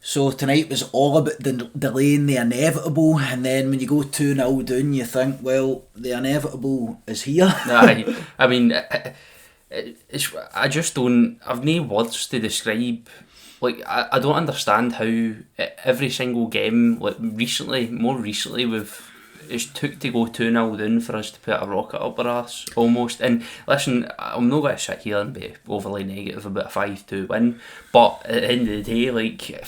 So tonight was all about delaying the inevitable, and then when you go 2-0 down, you think, well, the inevitable is here. Aye, I mean, I just don't. I've no words to describe. Like, I don't understand how every single game, like more recently, it's took to go 2-0 down for us to put a rocket up our arse, almost. And listen, I'm not going to sit here and be overly negative about a 5-2 win, but at the end of the day, like,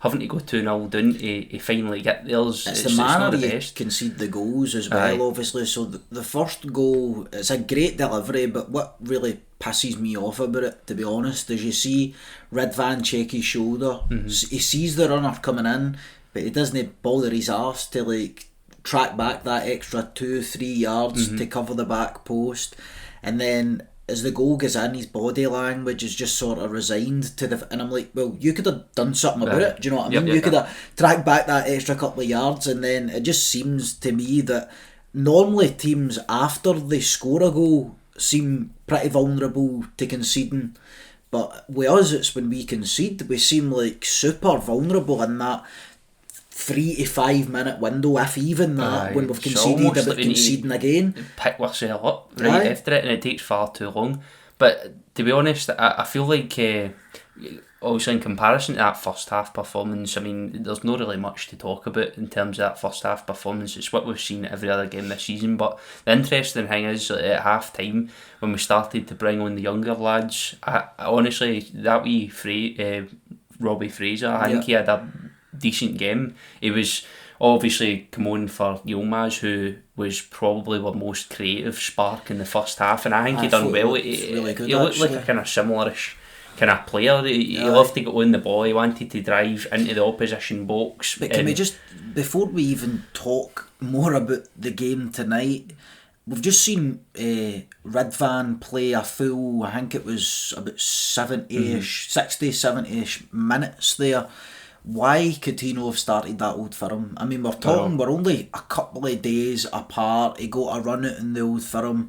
having to go 2-0 down to finally get there, it's the manner you concede the goals as well, obviously. So the first goal, it's a great delivery, but what really pisses me off about it, to be honest, is you see Ridvan check his shoulder. He sees the runner coming in, but he doesn't bother his arse to like track back that extra 2-3 yards to cover the back post. And then as the goal goes in, his body language is just sort of resigned to and I'm like, well, you could have done something about it. Do you know what I mean? You could have tracked back that extra couple of yards. And then it just seems to me that normally teams, after they score a goal, seem pretty vulnerable to conceding, but with us, it's when we concede, we seem like super vulnerable in that 3 to 5 minute window, if even that, when we've conceded, about like conceding again. Pick ourselves up right after it, and it takes far too long. But to be honest, I feel like obviously in comparison to that first half performance, I mean, there's not really much to talk about in terms of that first half performance. It's what we've seen every other game this season. But the interesting thing is, at half time, when we started to bring on the younger lads, I honestly, that wee Robbie Fraser, I think he had a decent game. He was obviously come on for Yilmaz, who was probably the most creative spark in the first half, and I think he done well. He looked like a kind of similarish kind of player. He loved to get on the ball. He wanted to drive into the opposition box. But can we just, before we even talk more about the game tonight, we've just seen Ridvan play a full, I think it was about 70-ish, 60, 70-ish minutes there. Why could he not have started that Old Firm? I mean, we're only a couple of days apart. He got a run out in the Old Firm.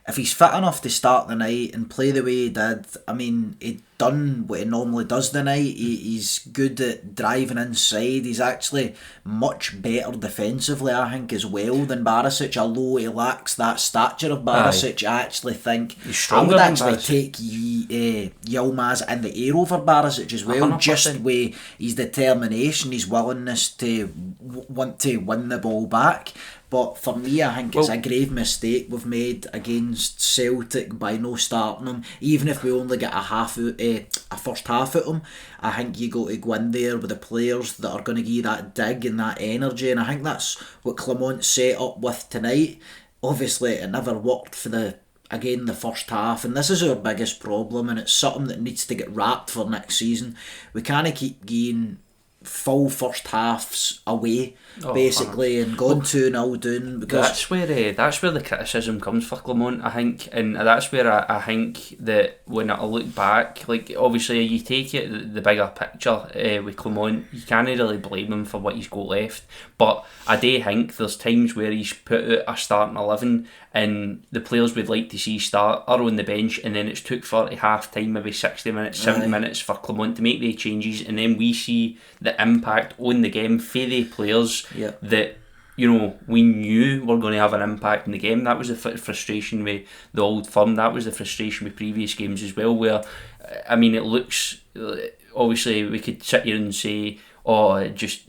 If he's fit enough to start the night and play the way he did, I mean, he'd done what he normally does the night. He's good at driving inside. He's actually much better defensively, I think, as well than Barisic. Although he lacks that stature of Barisic, I actually think I would actually take Yilmaz in the air over Barisic as well, 100%. Just with his determination, his willingness to want to win the ball back. But for me, I think it's a grave mistake we've made against Celtic by no starting him. Even if we only get a first half at him, I think you got to go in there with the players that are going to give you that dig and that energy. And I think that's what Clement set up with tonight. Obviously, it never worked for the first half, and this is our biggest problem, and it's something that needs to get wrapped for next season. We can't keep getting full first halves away, basically, and gone 2-0 down, because that's where the criticism comes for Clement, I think, and that's where I think that when I look back, like, obviously you take it the bigger picture with Clement, you can't really blame him for what he's got left, but I do think there's times where he's put out a starting 11 and the players we'd like to see start are on the bench, and then it's took for half time, maybe 60 minutes, 70 minutes for Clement to make the changes, and then we see the impact on the game for the players that, you know, we knew were going to have an impact in the game. That was the frustration with the Old Firm. That was the frustration with previous games as well, where, I mean, it looks, obviously we could sit here and say, just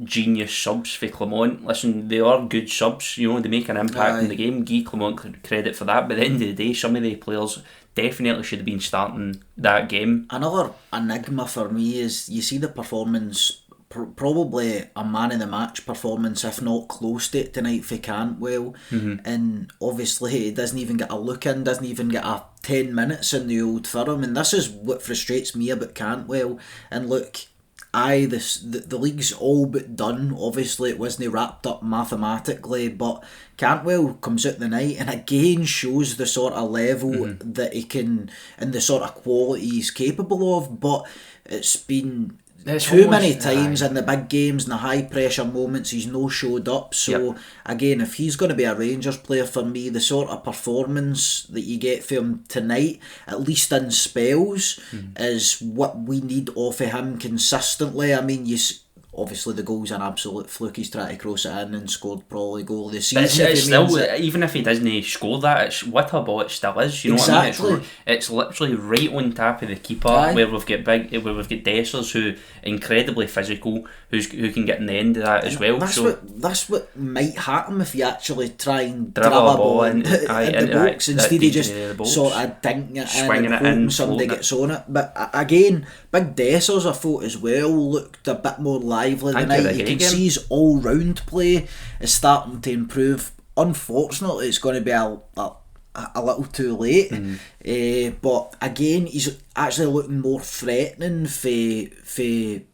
genius subs for Clement. Listen, they are good subs, you know, they make an impact in the game. Give Clement credit for that, but at the end of the day, some of the players definitely should have been starting that game. Another enigma for me is, you see the performance, probably a man of the match performance, if not close to it tonight, for Cantwell, and obviously he doesn't even get a look in, doesn't even get a 10 minutes in the Old Firm, and this is what frustrates me about Cantwell. And look, the league's all but done. Obviously it wasn't wrapped up mathematically, but Cantwell comes out the night and again shows the sort of level that he can, and the sort of quality he's capable of. But it's been too many times in the big games and the high pressure moments he's no showed up. So again, if he's going to be a Rangers player for me, the sort of performance that you get from him tonight, at least in spells, is what we need off of him consistently. I mean, obviously the goal's an absolute fluke. He's trying to cross it in and scored probably goal of the season. It's still, even if he doesn't score that, it's what a ball it still is. You know exactly. what I mean? It's literally right on top of the keeper. Where we've got Dessers, who incredibly physical, who can get in the end of that as well. That's what might happen if you actually try and dribble a ball into the box instead of just sort of dinking it in and hoping somebody gets on it. But again, Big Dessers, I thought as well, looked a bit more lively tonight. You can see his all-round play is starting to improve. Unfortunately, it's going to be a little too late. But again, he's actually looking more threatening for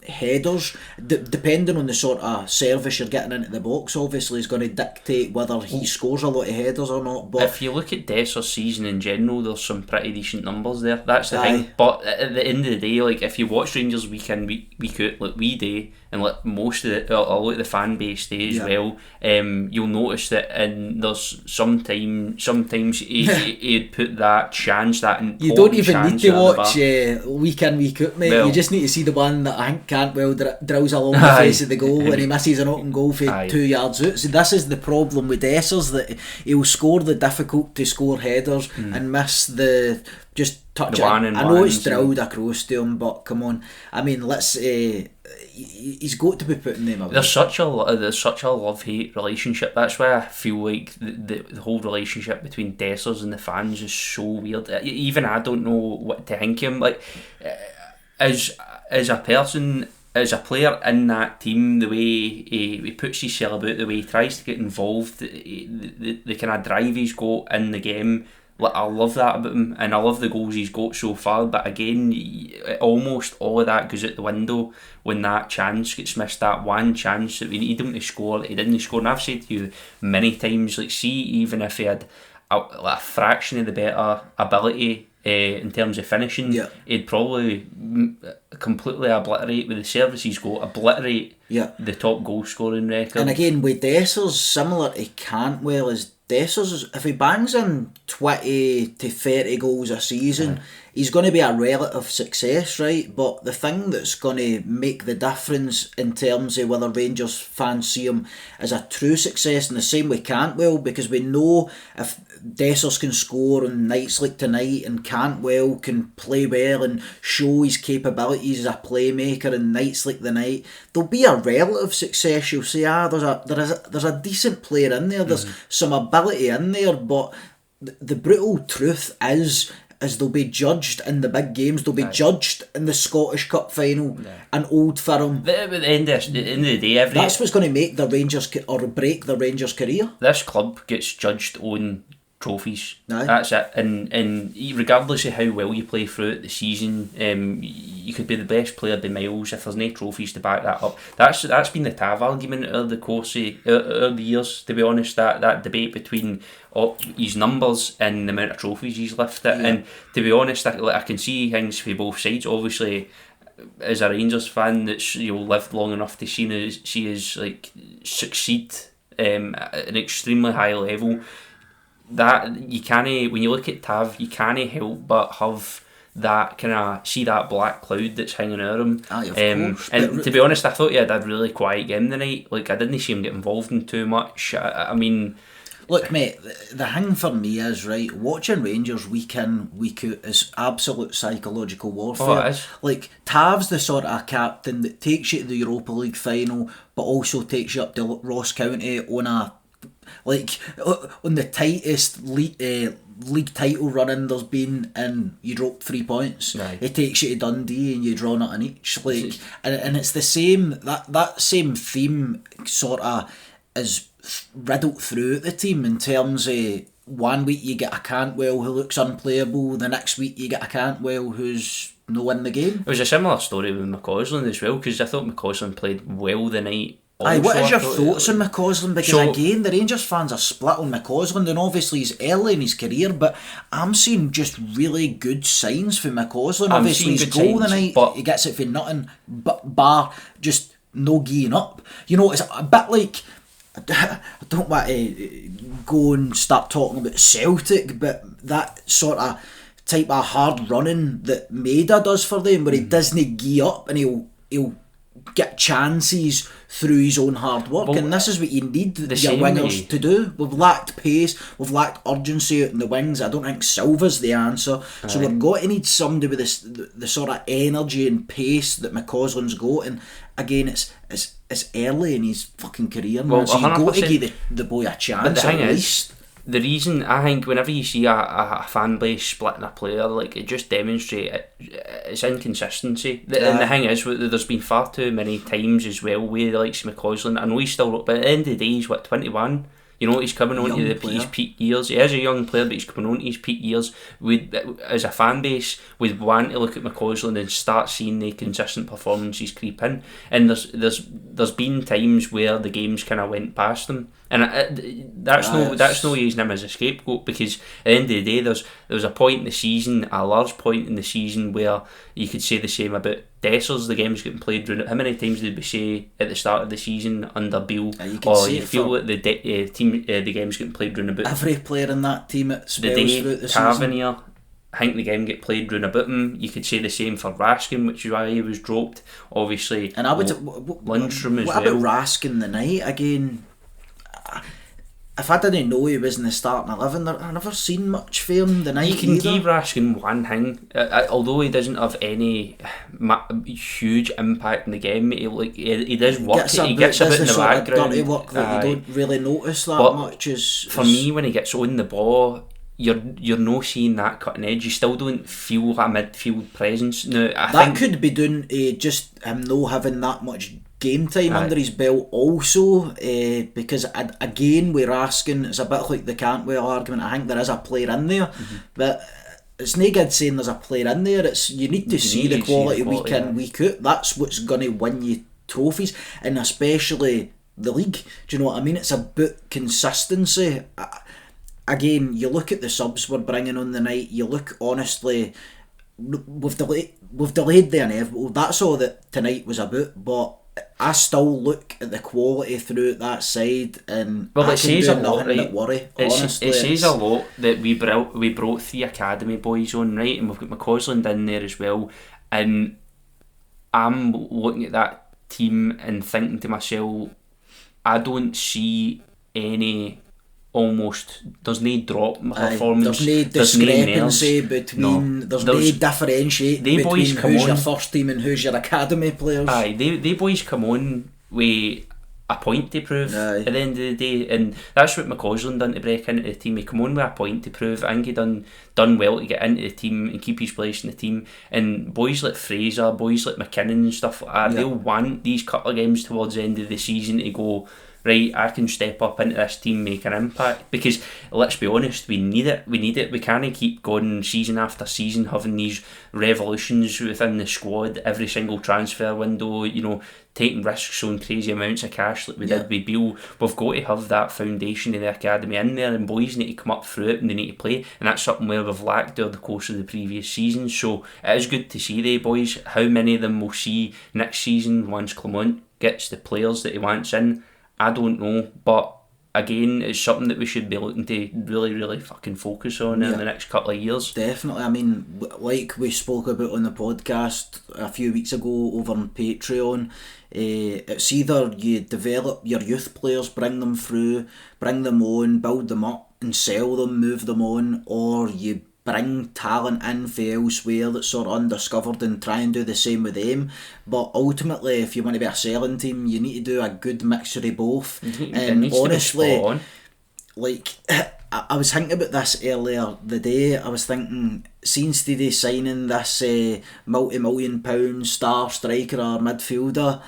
headers. Depending on the sort of service you're getting into the box, obviously is going to dictate whether he scores a lot of headers or not. But if you look at Dessers' season in general, there's some pretty decent numbers there. That's the thing. But at the end of the day, like, if you watch Rangers week in, week out, like we do, and like most of a lot of the fan base do as well, you'll notice that, and there's sometimes he'd put that chance, that important you don't even need to watch week in, week out, mate. You just need to see the one that I think Cantwell drills along the face of the goal when he misses an open goal for 2 yards out. So this is the problem with Dessers, that he'll score the difficult to score headers and miss the just touch it. I know it's drilled across to him, but come on, I mean, let's he's got to be putting them away. There's such a love-hate relationship. That's why I feel like the whole relationship between Dessers and the fans is so weird. Even I don't know what to think of him. Like, as a person, as a player in that team, the way he puts himself about, the way he tries to get involved, the kind of drive he's got in the game, like, I love that about him, and I love the goals he's got so far. But again, almost all of that goes out the window when that chance gets missed. That one chance that we need him to score, that he didn't score. And I've said to you many times, like, see, even if he had a fraction of the better ability in terms of finishing, he'd probably completely obliterate, with the service he's got, the top goal scoring record. And again, with Dessers, similar to Cantwell, is Dessers, if he bangs in 20 to 30 goals a season, he's going to be a relative success, right? But the thing that's going to make the difference in terms of whether Rangers fans see him as a true success, in the same way Cantwell, because we know if Dessers can score on nights like tonight, and Cantwell can play well and show his capabilities as a playmaker in nights like the night, there'll be a relative success. You'll say, there's a decent player in there, there's some ability in there, but the brutal truth is they'll be judged in the big games. They'll be judged in the Scottish Cup final and Old Firm. At the end of the day, that's what's going to make the Rangers or break the Rangers' career. This club gets judged on trophies. That's it. And regardless of how well you play throughout the season, you could be the best player by miles. If there's no trophies to back that up, that's been the Tav argument over the course of the years. To be honest, that debate between his numbers and the amount of trophies he's lifted. And to be honest, I can see things for both sides. Obviously, as a Rangers fan that's lived long enough to see us like succeed at an extremely high level, that you can't, when you look at Tav, you can't help but have that kind of, see that black cloud that's hanging over him. Of course. And to be honest, I thought he had a really quiet game tonight. Like, I didn't see him get involved in too much. I mean, look, mate, the thing for me is, right, watching Rangers week in, week out is absolute psychological warfare. Oh, it is. Like, Tav's the sort of captain that takes you to the Europa League final, but also takes you up to Ross County on the tightest league title running there's been, and you drop 3 points. It takes you to Dundee and you draw nothing each. Like, and it's the same, that same theme sort of is riddled through the team, in terms of 1 week you get a Cantwell who looks unplayable, the next week you get a Cantwell who's no in the game. It was a similar story with McCausland as well, because I thought McCausland played well the night Aye, what is I your thought- thoughts on McCausland? Because again, the Rangers fans are split on McCausland, and obviously he's early in his career, but I'm seeing just really good signs for McCausland. I'm Obviously, seeing his good goal signs, tonight, but- he gets it for nothing, but bar just no geeing up. You know, it's a bit like, I don't want to go and start talking about Celtic, but that sort of type of hard running that Maida does for them, where he doesn't gee up and he'll get chances through his own hard work, Well, and this is what you need your same wingers way. to do. We've lacked pace, we've lacked urgency out in the wings. I don't think Silva's the answer, so we're going to need somebody with the sort of energy and pace that McCausland's got. And again, it's early in his fucking career, man. Well, So you got to 100%. give the boy a chance. But the thing at is, least. the reason I think whenever you see a fan base splitting a player, like, it just demonstrates it's inconsistency. And the thing is, there's been far too many times as well where the likes of McCausland, I know he's still, but at the end of the day, he's 21. You know, he's coming on to his peak years. He is a young player, but he's coming on to his peak years. As a fan base, we'd want to look at McCausland and start seeing the consistent performances creep in. And there's been times where the games kind of went past him, and that's no using him as a scapegoat, because at the end of the day, there was a point in the season, a large point in the season, where you could say the same about Dessers. The game's getting played. How many times did we say at the start of the season under Beale, you feel that the game's getting played round about every player in that team at spells the throughout day the season. Tavernier, I think the game get played round about him. You could say the same for Raskin, which is why he was dropped. Obviously, And I would Lundstrom as what well. about Raskin the night again? If I didn't know he was in the starting 11, I never seen much for him the night. You can either. give Raskin one thing, although he doesn't have any huge impact in the game. He does work. He gets a bit in the background. Dirty work that you don't really notice that But much. For me, when he gets on the ball, you're not seeing that cutting edge. You still don't feel a midfield presence. Now, I think could be due to just him not having that much game time under his belt also, because again with Raskin, it's a bit like the Cantwell argument. I think there is a player in there, but it's no good saying there's a player in there. It's you need to see the quality week in, week out. That's what's going to win you trophies, and especially the league. Do you know what I mean? It's about consistency. Again, you look at the subs we're bringing on the night. You look, honestly, we've delayed the inevitable. That's all that tonight was about. But I still look at the quality throughout that side, and it says a lot, right? Worry, It honestly, says a lot that we brought 3 academy boys on, right, and we've got McCausland in there as well. And I'm looking at that team and thinking to myself, I don't see any. There's no drop in performance. There's no discrepancy between. There's no differentiate between who's your first team and who's your academy players. Aye, they boys come on with a point to prove at the end of the day, and that's what McCausland done to break into the team. He come on with a point to prove. I think he done well to get into the team and keep his place in the team. And boys like Fraser, boys like McKinnon and stuff like that, they'll want these couple of games towards the end of the season to go, right, I can step up into this team, make an impact. Because let's be honest, we need it. We can't keep going season after season having these revolutions within the squad every single transfer window, taking risks on crazy amounts of cash like we did with Beale. We've got to have that foundation of the academy in there, and boys need to come up through it and they need to play, and that's something where we've lacked over the course of the previous season. So it is good to see the boys. How many of them we'll see next season once Clement gets the players that he wants in, I don't know, but again, it's something that we should be looking to really, really fucking focus on in the next couple of years. Definitely. I mean, like we spoke about on the podcast a few weeks ago over on Patreon, it's either you develop your youth players, bring them through, bring them on, build them up and sell them, move them on, or you bring talent in from elsewhere that's sort of undiscovered and try and do the same with them. But ultimately, if you want to be a selling team, you need to do a good mixture of both. And honestly, like, I was thinking about this earlier the day. I was thinking, since they signing this multi-million pound star striker or midfielder,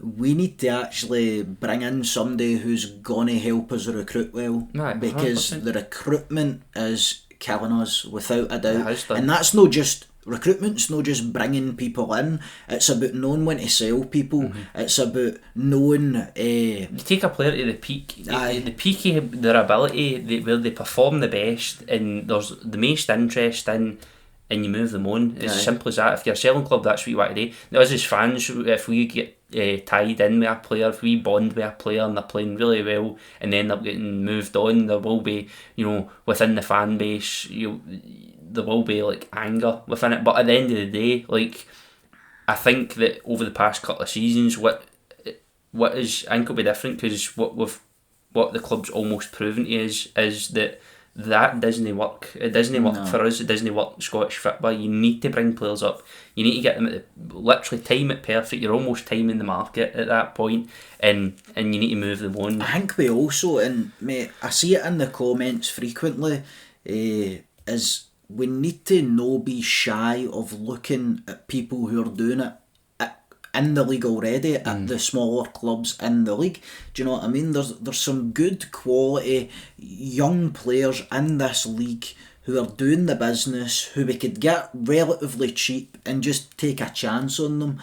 we need to actually bring in somebody who's gonna help us recruit well, because 100%. The recruitment is killing us without a doubt, and that's not just recruitment's not just bringing people in, it's about knowing when to sell people, it's about knowing... you take a player to the peak of their ability, where they perform the best and there's the most interest in, and you move them on. It's as simple as that. If you're a selling club, that's what you want to do. Us as fans, if we get tied in with a player, if we bond with a player and they're playing really well and then they're getting moved on, there will be, within the fan base, there will be like anger within it. But at the end of the day, like, I think that over the past couple of seasons, what is, I think it'll be different, because what the club's almost proven to is that doesn't work. It doesn't work for us. It doesn't work Scottish football. You need to bring players up. You need to get them literally time it perfect. You're almost timing the market at that point, and you need to move them on. I think we also, and mate, I see it in the comments frequently, is we need to no be shy of looking at people who are doing it in the league already, at the smaller clubs in the league. Do you know what I mean? There's some good quality young players in this league who are doing the business, who we could get relatively cheap and just take a chance on them.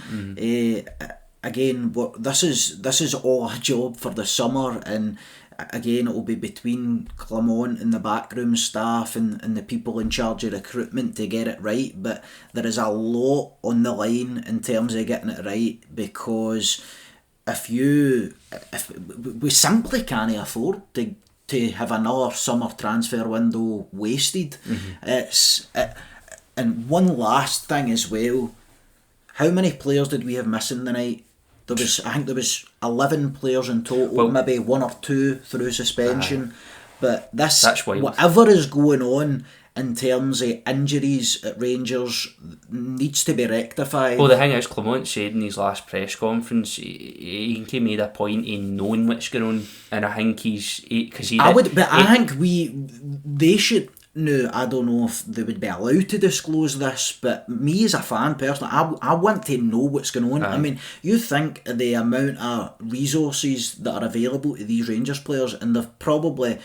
Again, this is all a job for the summer, and again, it will be between Clement and the backroom staff and the people in charge of recruitment to get it right. But there is a lot on the line in terms of getting it right, because if we simply can't afford to have another summer transfer window wasted. And one last thing as well, how many players did we have missing tonight? I think there was 11 players in total, maybe one or two through suspension. But that's whatever is going on in terms of injuries at Rangers needs to be rectified. Well, the thing is, Clement said in his last press conference, he made a point in knowing what's going on, and I think I think they should. No, I don't know if they would be allowed to disclose this, but me as a fan personally, I want to know what's going on. I mean, you think of the amount of resources that are available to these Rangers players, and they've probably,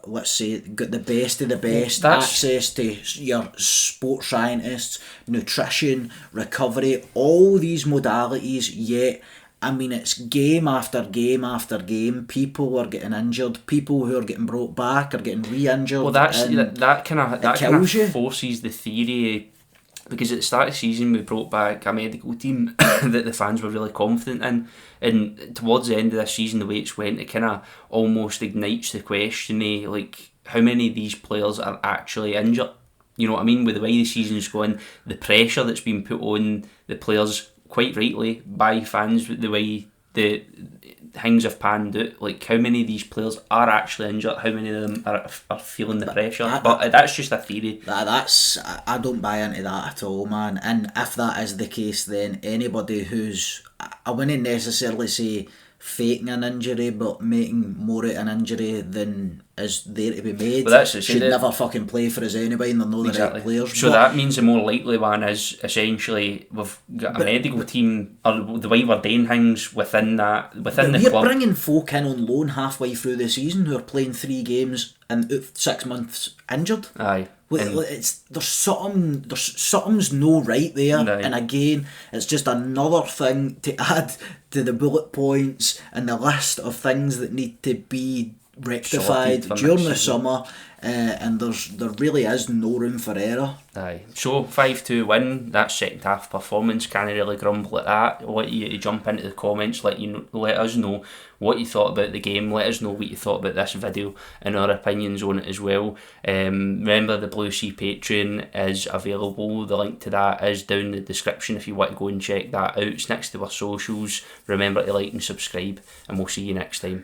let's say, got the best of the best, access to your sports scientists, nutrition, recovery, all these modalities, yet... I mean, it's game after game after game. People are getting injured. People who are getting brought back are getting re-injured. Well, that kind of forces the theory, because at the start of the season we brought back a medical team that the fans were really confident in, and towards the end of this season, the way it's went, it kind of almost ignites the question of, like, how many of these players are actually injured? You know what I mean? With the way the season's going, the pressure that's been put on the players, quite rightly, by fans, the way the things have panned out, like how many of these players are actually injured, how many of them are feeling the pressure. But that's just a theory. I don't buy into that at all, man. And if that is the case, then anybody who's, I wouldn't necessarily say faking an injury, but making more of an injury than is there to be made, should never fucking play for us anyway, and they're not the right players. So that means the more likely one is essentially we've got a medical team, or the way we're doing things within the club. We're bringing folk in on loan halfway through the season who are playing 3 games and 6 months injured. Aye. There's something's no right there, and again, it's just another thing to add to the bullet points and the list of things that need to be rectified during the summer, and there really is no room for error. Aye. So 5-2 win. That second half performance, can't really grumble at that. I'll let you jump into the comments, let us know what you thought about the game, let us know what you thought about this video and our opinions on it as well. Remember, the Blue Sea Patreon is available. The link to that is down in the description if you want to go and check that out. It's next to our socials. Remember to like and subscribe, and we'll see you next time.